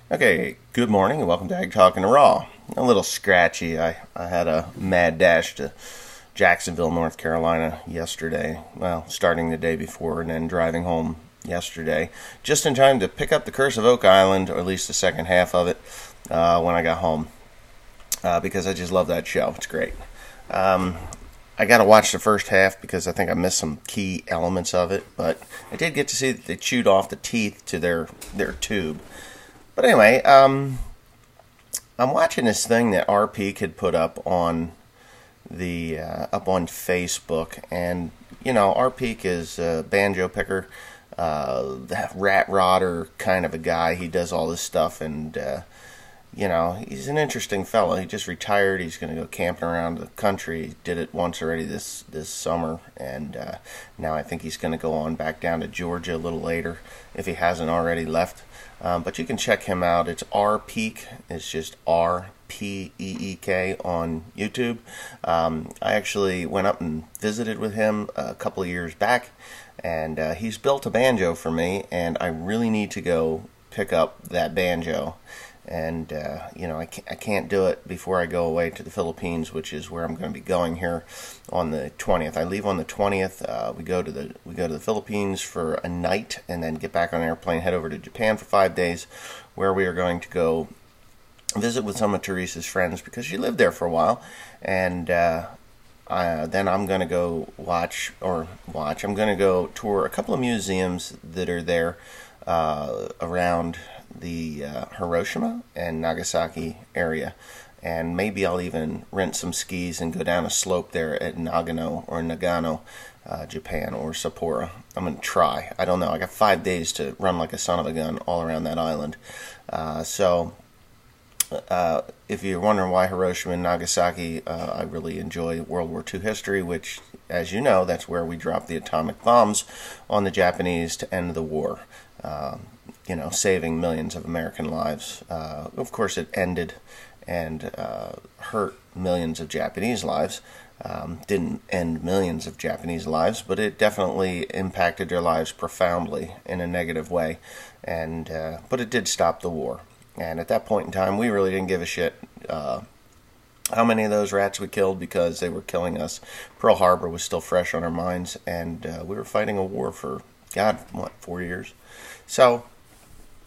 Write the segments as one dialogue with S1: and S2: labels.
S1: Okay, good morning and welcome to Ag Talking Raw. A little scratchy. I had a mad dash to Jacksonville, North Carolina yesterday. Well, starting the day before and then driving home yesterday. Just in time to pick up The Curse of Oak Island, or at least the second half of it, when I got home. Because I just love that show. It's great. I got to watch the first half because I think I missed some key elements of it. But I did get to see that they chewed off the teeth to their tube. But anyway, I'm watching this thing that RP had put up on the up on Facebook, and you know, RP is a banjo picker, rat rodder kind of a guy. He does all this stuff, and you know, he's an interesting fellow. He just retired. He's going to go camping around the country. He did it once already this summer, and now I think he's going to go on back down to Georgia a little later if he hasn't already left. But you can check him out. It's R-Peek. It's just R-P-E-E-K on YouTube. I actually went up and visited with him a couple of years back, and he's built a banjo for me, and I really need to go pick up that banjo. And you know, I can't do it before I go away to the Philippines, which is where I'm going to be going here on the 20th. I leave on the 20th. We go to the Philippines for a night, and then get back on an airplane, head over to Japan for 5 days, where we are going to go visit with some of Teresa's friends because she lived there for a while. And then I'm going to go I'm going to go tour a couple of museums that are there around the Hiroshima and Nagasaki area, and maybe I'll even rent some skis and go down a slope there at Nagano, Japan, or Sapporo. I'm going to try. I don't know. I got 5 days to run like a son of a gun all around that island. So if you're wondering why Hiroshima and Nagasaki, I really enjoy World War II history, which, as you know, that's where we dropped the atomic bombs on the Japanese to end the war. You know, saving millions of American lives. Of course, it ended and hurt millions of Japanese lives. Didn't end millions of Japanese lives, but it definitely impacted their lives profoundly in a negative way. And but it did stop the war. And at that point in time, we really didn't give a shit how many of those rats we killed, because they were killing us. Pearl Harbor was still fresh on our minds, and we were fighting a war for, God, what, 4 years? So,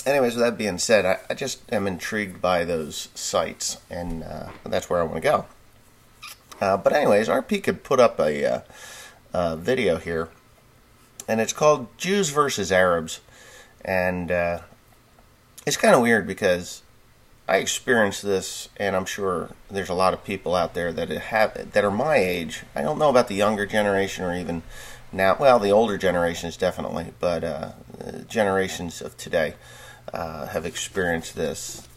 S1: anyways, with that being said, I just am intrigued by those sites, and that's where I want to go. But anyways, RP could put up a video here, and it's called Jews versus Arabs. And it's kind of weird because I experienced this, and I'm sure there's a lot of people out there that are my age. I don't know about the younger generation or even now. Well, the older generations definitely, but generations of today have experienced this.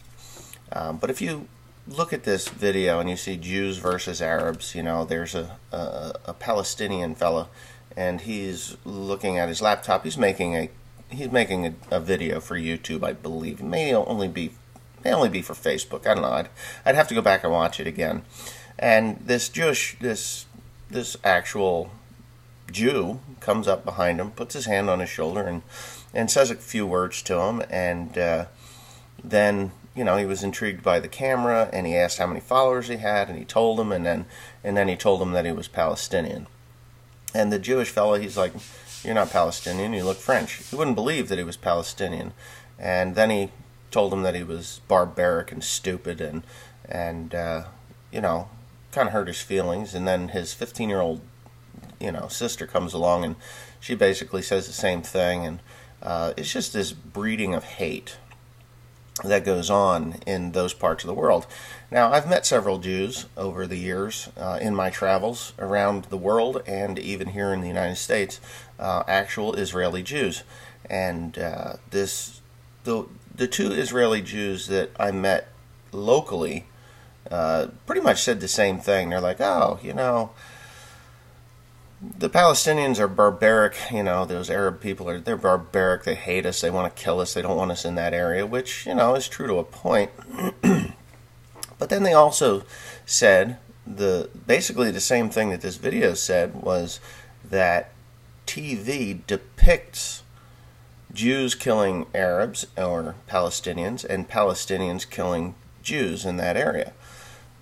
S1: But if you look at this video and you see Jews versus Arabs, you know, there's a Palestinian fellow, and he's looking at his laptop. He's making a video for YouTube, I believe. It may only be for Facebook. I don't know. I'd have to go back and watch it again. And this actual Jew comes up behind him, puts his hand on his shoulder, and says a few words to him. And then, you know, he was intrigued by the camera, and he asked how many followers he had, and he told him, and then he told him that he was Palestinian. And the Jewish fellow, he's like, "You're not Palestinian, you look French." He wouldn't believe that he was Palestinian. And then he told him that he was barbaric and stupid, and you know, kind of hurt his feelings. And then his 15-year-old, you know, sister comes along, and she basically says the same thing. And it's just this breeding of hate that goes on in those parts of the world. Now, I've met several Jews over the years in my travels around the world, and even here in the United States, actual Israeli Jews. And the two Israeli Jews that I met locally pretty much said the same thing. They're like, "Oh, you know, the Palestinians are barbaric. You know, those Arab people they're barbaric. They hate us. They want to kill us. They don't want us in that area," which, you know, is true to a point. But then they also said basically the same thing that this video said, was that TV depicts Jews killing Arabs or Palestinians, and Palestinians killing Jews in that area.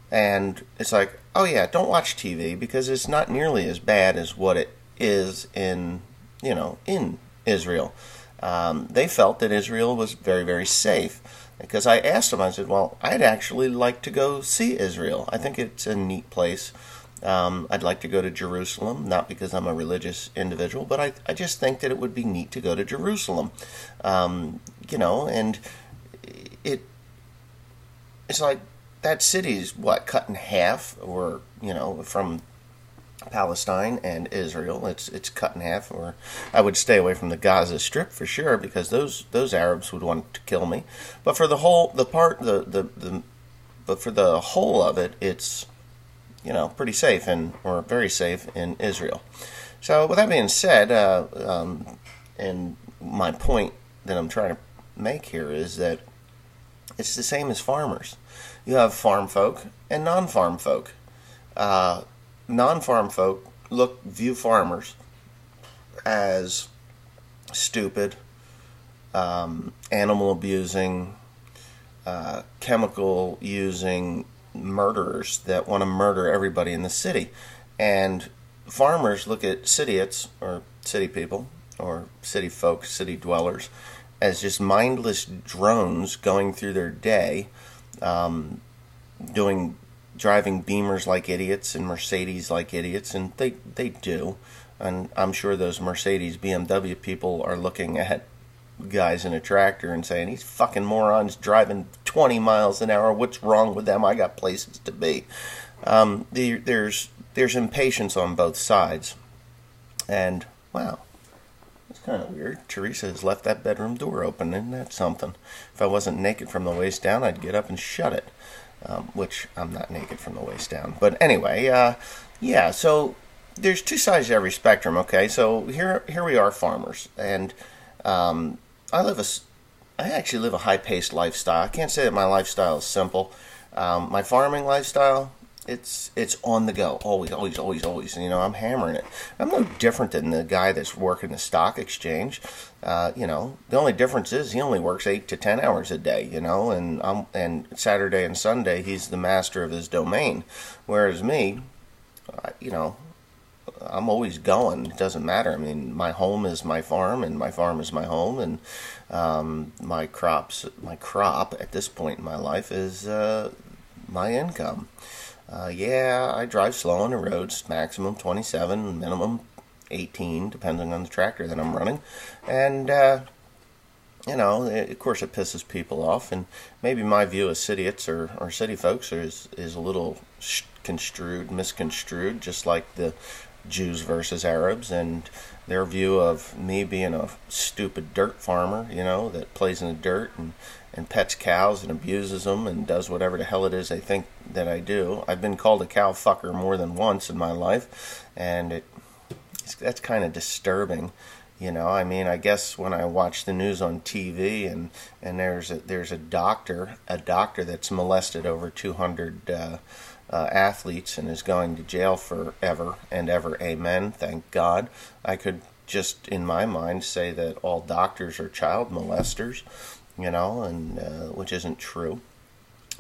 S1: And it's like, oh yeah, don't watch TV because it's not nearly as bad as what it is in Israel. They felt that Israel was very, very safe. Because I asked them, I said, well, I'd actually like to go see Israel. I think it's a neat place. I'd like to go to Jerusalem, not because I'm a religious individual, but I just think that it would be neat to go to Jerusalem. And it's like that city's, cut in half, or, from Palestine and Israel. It's cut in half, or I would stay away from the Gaza Strip for sure, because those Arabs would want to kill me. But for the whole of it, it's pretty safe or very safe in Israel. So with that being said, and my point that I'm trying to make here is that it's the same as farmers. You have farm folk and non-farm folk. Non-farm folk view farmers as stupid, animal abusing, chemical using murderers that want to murder everybody in the city. And farmers look at cityites, or city people, or city folk, city dwellers, as just mindless drones going through their day, driving Beamers like idiots and Mercedes like idiots, and they do. And I'm sure those Mercedes, BMW people are looking at guys in a tractor and saying, these fucking morons driving 20 miles an hour, what's wrong with them? I got places to be. There's impatience on both sides. And, wow, it's kind of weird. Teresa has left that bedroom door open, isn't that something? If I wasn't naked from the waist down, I'd get up and shut it. Which I'm not naked from the waist down. But anyway, so there's two sides to every spectrum, okay? So here we are, farmers. And I actually live a high-paced lifestyle. I can't say that my lifestyle is simple. My farming lifestyle, it's on the go, always. I'm hammering it. I'm no different than the guy that's working the stock exchange. The only difference is he only works 8 to 10 hours a day. And Saturday and Sunday he's the master of his domain, whereas me, I'm always going. It doesn't matter. I mean, my home is my farm, and my farm is my home, and my crop at this point in my life is my income. I drive slow on the roads, maximum 27, minimum 18, depending on the tractor that I'm running. And, of course it pisses people off, and maybe my view of cityites or city folks is a little misconstrued, just like the Jews versus Arabs, and their view of me being a stupid dirt farmer, that plays in the dirt and pets cows and abuses them and does whatever the hell it is they think that I do. I've been called a cow fucker more than once in my life, and that's kind of disturbing. I guess when I watch the news on TV and there's a doctor that's molested over 200 athletes and is going to jail forever and ever, amen, thank God. I could just, in my mind, say that all doctors are child molesters, which isn't true.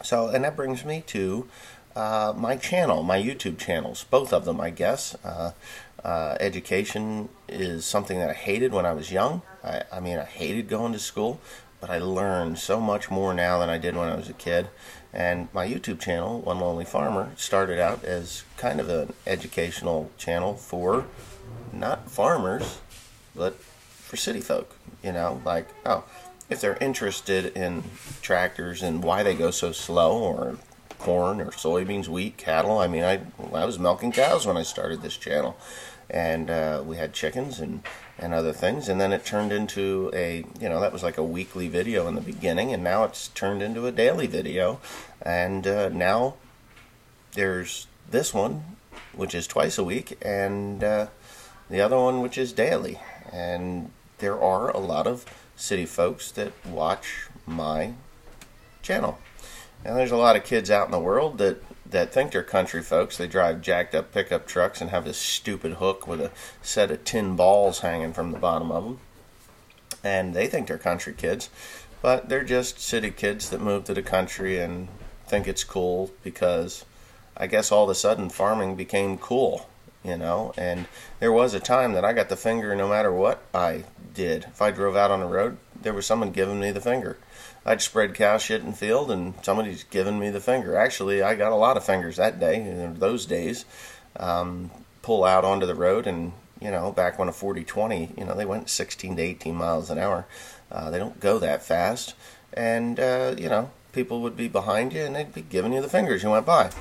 S1: So, and that brings me to my channel, my YouTube channels, both of them, I guess. Education is something that I hated when I was young. I hated going to school, but I learned so much more now than I did when I was a kid. And my YouTube channel, One Lonely Farmer, started out as kind of an educational channel for not farmers, but for city folk. If they're interested in tractors and why they go so slow, or corn or soybeans, wheat, cattle. I was milking cows when I started this channel, and we had chickens and other things, and then it turned into that was like a weekly video in the beginning, and now it's turned into a daily video, and now there's this one, which is twice a week, and the other one, which is daily. And there are a lot of city folks that watch my channel. And there's a lot of kids out in the world that think they're country folks. They drive jacked up pickup trucks and have this stupid hook with a set of tin balls hanging from the bottom of them. and they think they're country kids, but they're just city kids that moved to the country and think it's cool because I guess all of a sudden farming became cool, and there was a time that I got the finger no matter what I did. If I drove out on the road, there was someone giving me the finger. I'd spread cow shit in the field and somebody's giving me the finger. Actually, I got a lot of fingers that day, those days. Pull out onto the road and, back when a 40-20, they went 16 to 18 miles an hour. They don't go that fast. And, people would be behind you and they'd be giving you the fingers. You went by.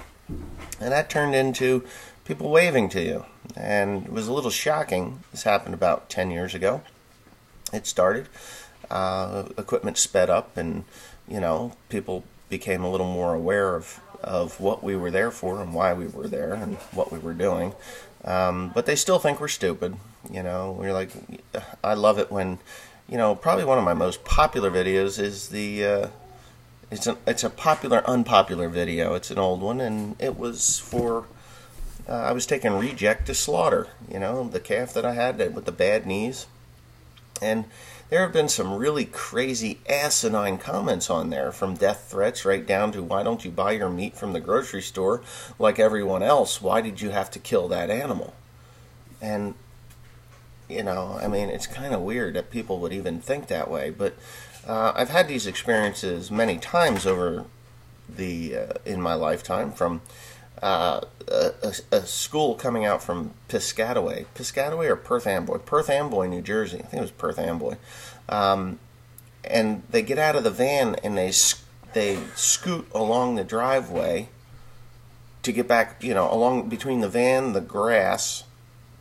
S1: And that turned into people waving to you. And it was a little shocking. This happened about 10 years ago. It started. Equipment sped up and, people became a little more aware of what we were there for and why we were there and what we were doing. But they still think we're stupid. We're like, I love it when, probably one of my most popular videos is it's a popular, unpopular video. It's an old one, and it was for, I was taking reject to slaughter, the calf that I had with the bad knees. And there have been some really crazy, asinine comments on there, from death threats right down to, why don't you buy your meat from the grocery store like everyone else? Why did you have to kill that animal? And, it's kind of weird that people would even think that way. But I've had these experiences many times over in my lifetime, from a school coming out from Piscataway or Perth Amboy, New Jersey. I think it was Perth Amboy. And they get out of the van and they scoot along the driveway to get back, along between the van, the grass,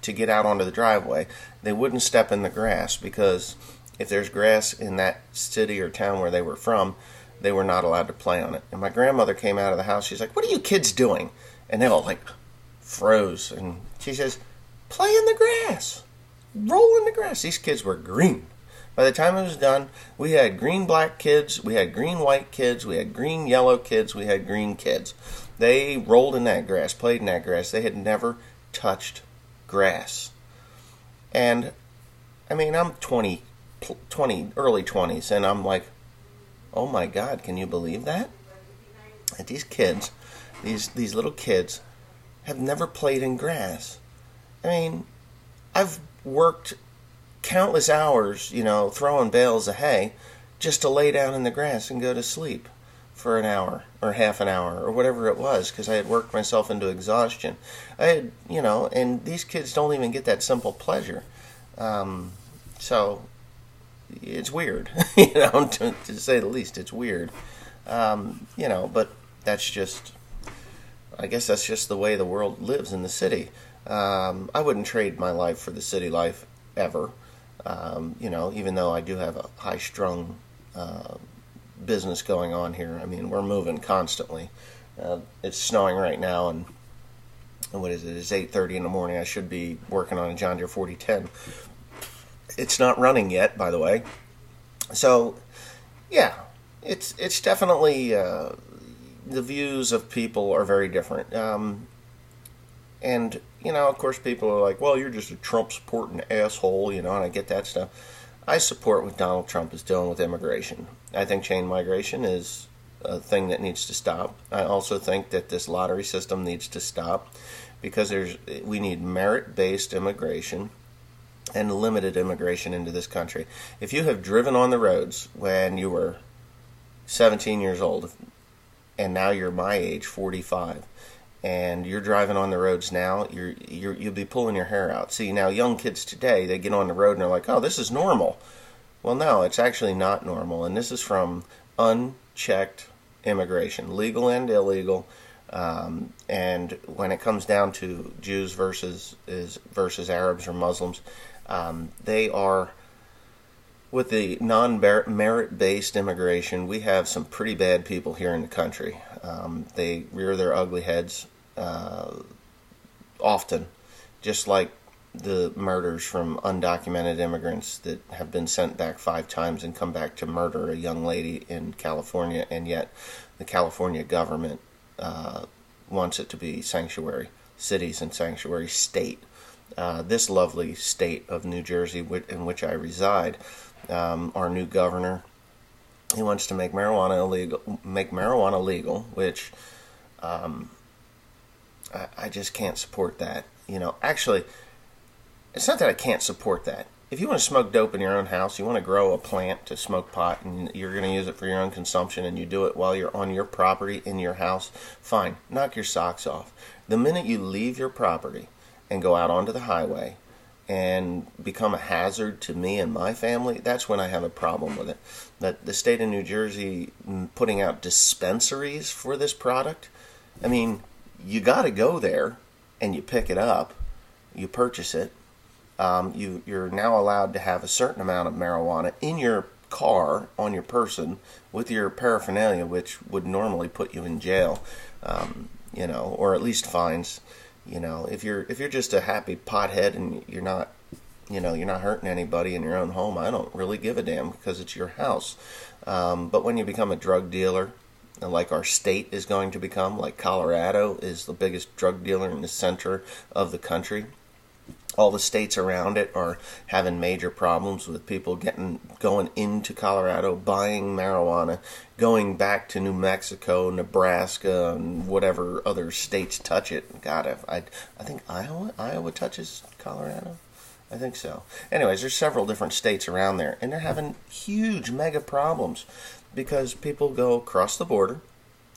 S1: to get out onto the driveway. They wouldn't step in the grass because if there's grass in that city or town where they were from, they were not allowed to play on it. And my grandmother came out of the house. She's like, "What are you kids doing?" And they all froze. And she says, "Play in the grass. Roll in the grass." These kids were green. By the time it was done, we had green-black kids, we had green-white kids, we had green-yellow kids, we had green kids. They rolled in that grass, played in that grass. They had never touched grass. And, I'm 20, early 20s, and I'm like, oh my God, can you believe that? That these kids, these little kids, have never played in grass. I've worked countless hours, throwing bales of hay just to lay down in the grass and go to sleep for an hour or half an hour or whatever it was, because I had worked myself into exhaustion. And these kids don't even get that simple pleasure. So it's weird, to say the least. It's weird, but that's just, I guess that's just the way the world lives in the city. I wouldn't trade my life for the city life ever. Even though I do have a high-strung business going on here. We're moving constantly. It's snowing right now, and what is it? It's 8:30 in the morning. I should be working on a John Deere 4010. It's not running yet, by the way. So, yeah, it's definitely the views of people are very different. And, of course, people are like, well, you're just a Trump-supporting asshole, and I get that stuff. I support what Donald Trump is doing with immigration. I think chain migration is a thing that needs to stop. I also think that this lottery system needs to stop, because we need merit-based immigration and limited immigration into this country. If you have driven on the roads when you were 17 years old, and now you're my age, 45, and you're driving on the roads now, you'll be pulling your hair out. See, now young kids today, they get on the road and they're like, oh, this is normal. Well, no, it's actually not normal, and this is from unchecked immigration, legal and illegal. And when it comes down to Jews versus Arabs or Muslims, they are, with the non-merit-based immigration, we have some pretty bad people here in the country. They rear their ugly heads often, just like the murders from undocumented immigrants that have been sent back 5 times and come back to murder a young lady in California, and yet the California government wants it to be sanctuary cities and sanctuary state. This lovely state of New Jersey, in which I reside, our new governor. He wants to make marijuana legal, which I just can't support that. Actually, it's not that I can't support that. If you want to smoke dope in your own house, you want to grow a plant to smoke pot, and you're going to use it for your own consumption, and you do it while you're on your property in your house, fine. Knock your socks off. The minute you leave your property and go out onto the highway and become a hazard to me and my family, that's when I have a problem with it. That the state of New Jersey putting out dispensaries for this product, I mean, you got to go there and you pick it up, you purchase it. You're now allowed to have a certain amount of marijuana in your car, on your person, with your paraphernalia, which would normally put you in jail, or at least fines. If you're just a happy pothead and you're not hurting anybody in your own home, I don't really give a damn because it's your house. But when you become a drug dealer, like our state is going to become, like Colorado is the biggest drug dealer in the center of the country. All the states around it are having major problems with people going into Colorado, buying marijuana, going back to New Mexico, Nebraska, and whatever other states touch it. God, I think Iowa touches Colorado. I think so. Anyways, there's several different states around there, and they're having huge mega problems because people go across the border.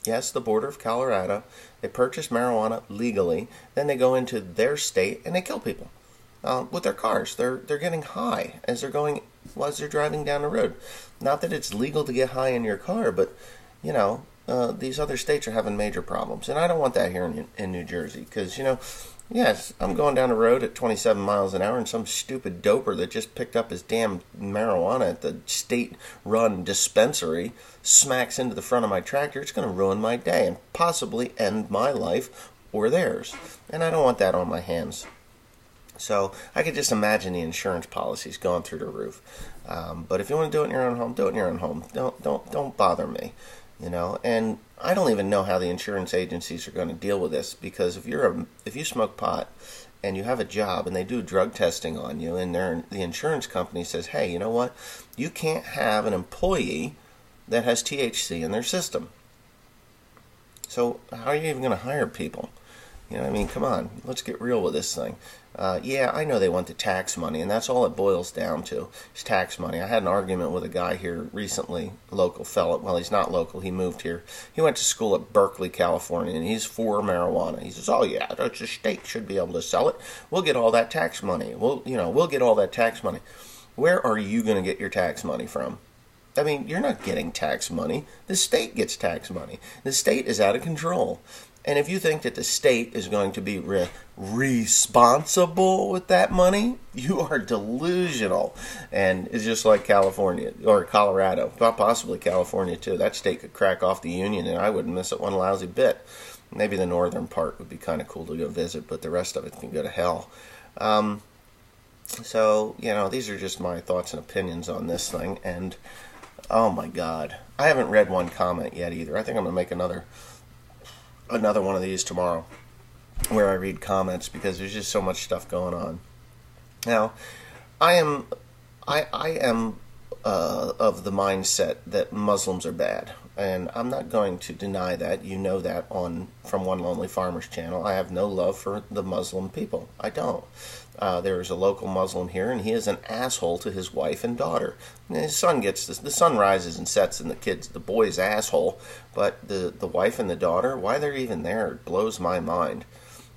S1: Yes, the border of Colorado. They purchase marijuana legally. Then they go into their state and they kill people with their cars. They're getting high as they're driving down the road. Not that it's legal to get high in your car, but these other states are having major problems, and I don't want that here in New Jersey because yes, I'm going down the road at 27 miles an hour, and some stupid doper that just picked up his damn marijuana at the state-run dispensary smacks into the front of my tractor. It's going to ruin my day and possibly end my life or theirs. And I don't want that on my hands. So I could just imagine the insurance policies going through the roof. But if you want to do it in your own home, do it in your own home. Don't bother me. And I don't even know how the insurance agencies are going to deal with this, because if you smoke pot and you have a job and they do drug testing on you, and the insurance company says, hey, you know what, you can't have an employee that has THC in their system. So how are you even going to hire people? Come on, let's get real with this thing. Yeah, I know they want the tax money, and that's all it boils down to, is tax money. I had an argument with a guy here recently, local fella. Well, he's not local. He moved here. He went to school at Berkeley, California, and he's for marijuana. He says, oh, yeah, the state should be able to sell it. We'll get all that tax money. We'll get all that tax money. Where are you going to get your tax money from? I mean, you're not getting tax money. The state gets tax money. The state is out of control. And if you think that the state is going to be responsible with that money, you are delusional. And it's just like California, or Colorado, possibly California too. That state could crack off the union and I wouldn't miss it one lousy bit. Maybe the northern part would be kind of cool to go visit, but the rest of it can go to hell. So, these are just my thoughts and opinions on this thing. And, oh my God, I haven't read one comment yet either. I think I'm going to make another one of these tomorrow where I read comments, because there's just so much stuff going on. Now, I am of the mindset that Muslims are bad, and I'm not going to deny that. You know that from One Lonely Farmer's channel. I have no love for the Muslim people. I don't. There is a local Muslim here, and he is an asshole to his wife and daughter. And his son gets this. The sun rises and sets in the boy's asshole, but the wife and the daughter, why they're even there, blows my mind.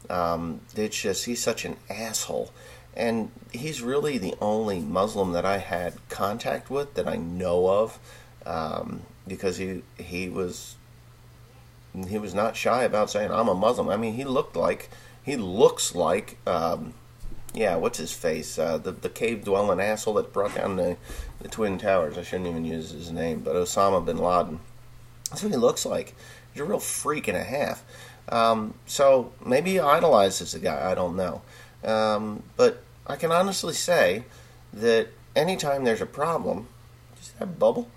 S1: It's just, he's such an asshole. And he's really the only Muslim that I had contact with that I know of, because he was not shy about saying, I'm a Muslim. I mean, he looks like, what's his face? The cave-dwelling asshole that brought down the Twin Towers. I shouldn't even use his name, but Osama bin Laden. That's what he looks like. He's a real freak and a half. So maybe he idolizes the guy. I don't know. But I can honestly say that anytime there's a problem, just have a bubble,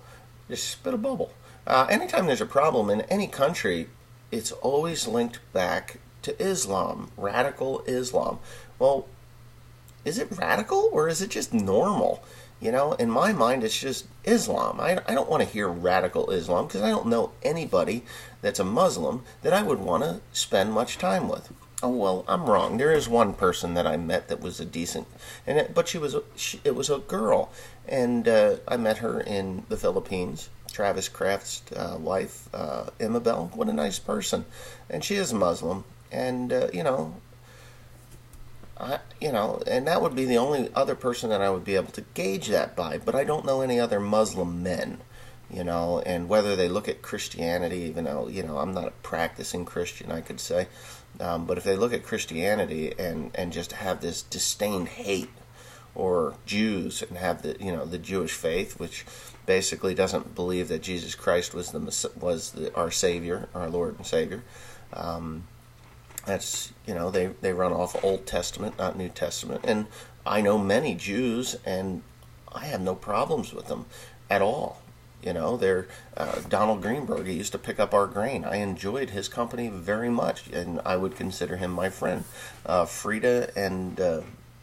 S1: just spit a bubble. Anytime there's a problem in any country, it's always linked back to Islam, radical Islam. Well, is it radical or is it just normal? You know, in my mind, it's just Islam. I don't want to hear radical Islam because I don't know anybody that's a Muslim that I would want to spend much time with. Oh, well, I'm wrong. There is one person that I met that was a decent, but it was a girl, and I met her in the Philippines. Travis Kraft's wife, Imabel. What a nice person, and she is a Muslim, and and that would be the only other person that I would be able to gauge that by. But I don't know any other Muslim men, and whether they look at Christianity, even though, I'm not a practicing Christian, I could say. But if they look at Christianity and just have this disdain hate, or Jews and have the Jewish faith, which basically doesn't believe that Jesus Christ was our Savior, our Lord and Savior. That's, they run off Old Testament, not New Testament. And I know many Jews, and I have no problems with them at all. They're Donald Greenberg. He used to pick up our grain. I enjoyed his company very much, and I would consider him my friend. Frida and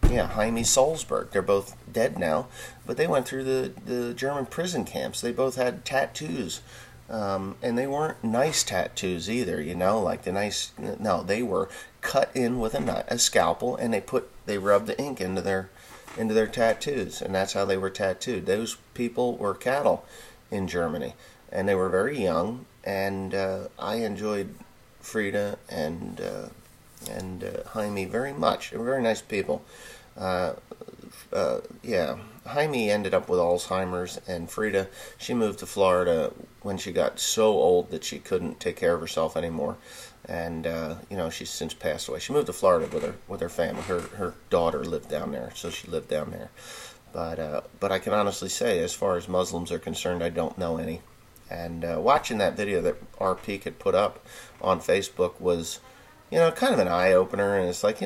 S1: Jaime Salzberg. They're both dead now, but they went through the German prison camps. They both had tattoos. And they weren't nice tattoos either, like no, they were cut in with a scalpel, and they rubbed the ink into their tattoos, and that's how they were tattooed. Those people were cattle in Germany, and they were very young, and I enjoyed Frida and Jaime very much. They were very nice people. Jaime ended up with Alzheimer's, and Frida, she moved to Florida when she got so old that she couldn't take care of herself anymore, and she's since passed away. She moved to Florida with her family. Her daughter lived down there, so she lived down there. But I can honestly say, as far as Muslims are concerned, I don't know any. And watching that video that R. Peak had put up on Facebook was, kind of an eye opener, and it's like,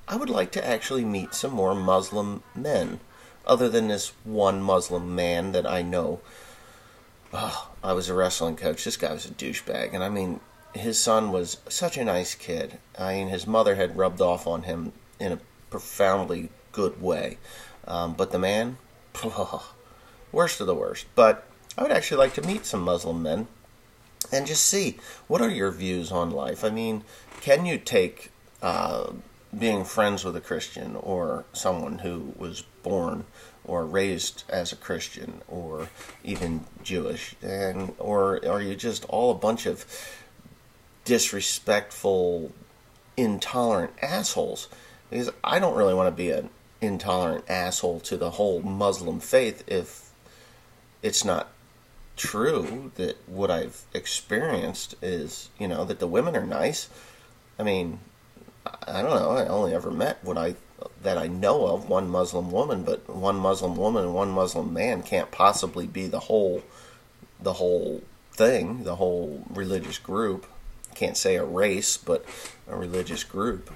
S1: I would like to actually meet some more Muslim men, other than this one Muslim man that I know. Oh, I was a wrestling coach. This guy was a douchebag. And I mean, his son was such a nice kid. I mean, his mother had rubbed off on him in a profoundly good way. But the man, worst of the worst. But I would actually like to meet some Muslim men and just see, what are your views on life? I mean, can you take being friends with a Christian, or someone who was born or raised as a Christian, or even Jewish, or are you just all a bunch of disrespectful, intolerant assholes? Because I don't really want to be an intolerant asshole to the whole Muslim faith if it's not true that what I've experienced is, that the women are nice. I mean, I don't know. I only ever met that I know of one Muslim woman, but one Muslim woman and one Muslim man can't possibly be the whole thing, the whole religious group. Can't say a race, but a religious group.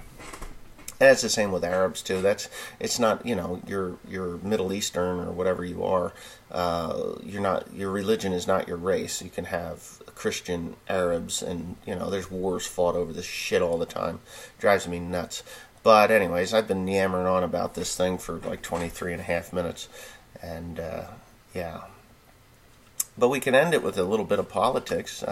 S1: And it's the same with Arabs too. It's not, you're Middle Eastern or whatever you are. Your religion is not your race. You can have Christian Arabs, and there's wars fought over this shit all the time. Drives me nuts. But anyways, I've been yammering on about this thing for like 23 and a half minutes, and but we can end it with a little bit of politics.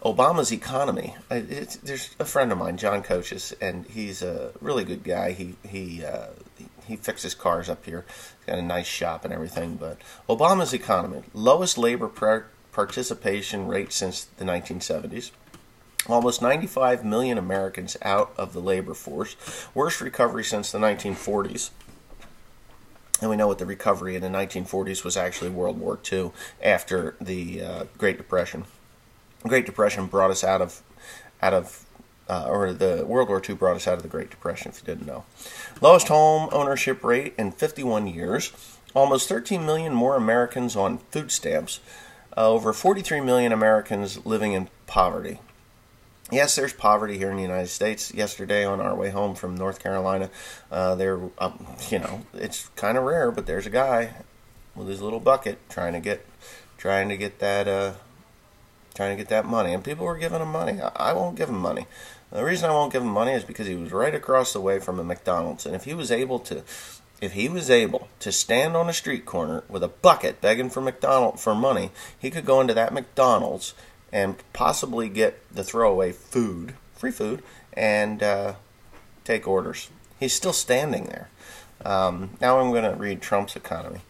S1: Obama's economy. There's a friend of mine, John Coaches, and he's a really good guy. He fixes cars up here. He's got a nice shop and everything. But Obama's economy, lowest labor participation rate since the 1970s. Almost 95 million Americans out of the labor force. Worst recovery since the 1940s. And we know what the recovery in the 1940s was actually World War II after the Great Depression. The Great Depression brought us or the World War II brought us out of the Great Depression, if you didn't know. Lowest home ownership rate in 51 years. Almost 13 million more Americans on food stamps. Over 43 million Americans living in poverty. Yes, there's poverty here in the United States. Yesterday, on our way home from North Carolina, it's kind of rare, but there's a guy with his little bucket trying to get that money, and people were giving him money. I won't give him money. The reason I won't give him money is because he was right across the way from a McDonald's, and if he was able to if he was able to stand on a street corner with a bucket begging for money, he could go into that McDonald's and possibly get the throwaway food, free food, and take orders. He's still standing there. Now I'm going to read Trump's economy.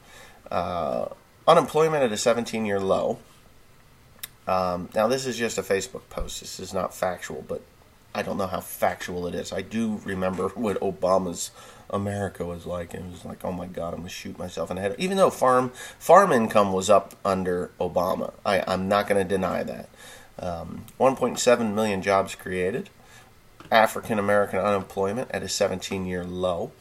S1: Unemployment at a 17-year low. Now this is just a Facebook post. This is not factual, but I don't know how factual it is. I do remember what Obama's America was like. It was like, oh my God, I'm going to shoot myself in the head. Even though farm income was up under Obama. I'm not going to deny that. 1.7 million jobs created. African American unemployment at a 17-year low.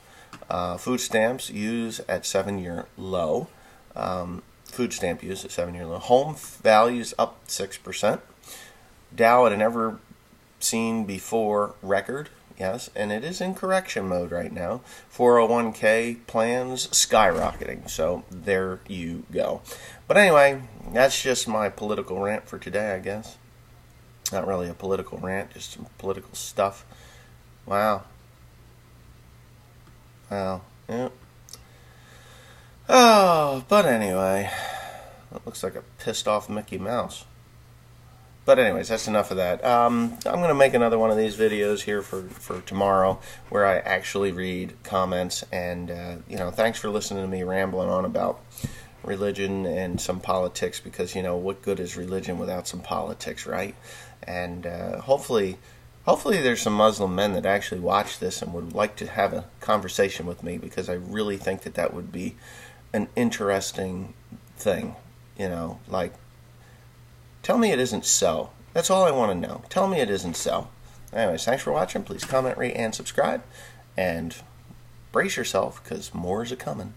S1: Food stamps use at 7-year low. Food stamp use at 7-year low. Home values up 6%. Dow at an never seen before record. Yes, and it is in correction mode right now. 401k plans skyrocketing. So there you go. But anyway, that's just my political rant for today, I guess. Not really a political rant, just some political stuff. Wow. Well, yeah. Oh, but anyway, that looks like a pissed off Mickey Mouse. But anyways, that's enough of that. I'm going to make another one of these videos here for tomorrow where I actually read comments. And, thanks for listening to me rambling on about religion and some politics, because, what good is religion without some politics, right? And hopefully there's some Muslim men that actually watch this and would like to have a conversation with me, because I really think that would be an interesting thing. Like, tell me it isn't so. That's all I want to know. Tell me it isn't so. Anyways, thanks for watching. Please comment, rate, and subscribe. And brace yourself, because more is a-coming.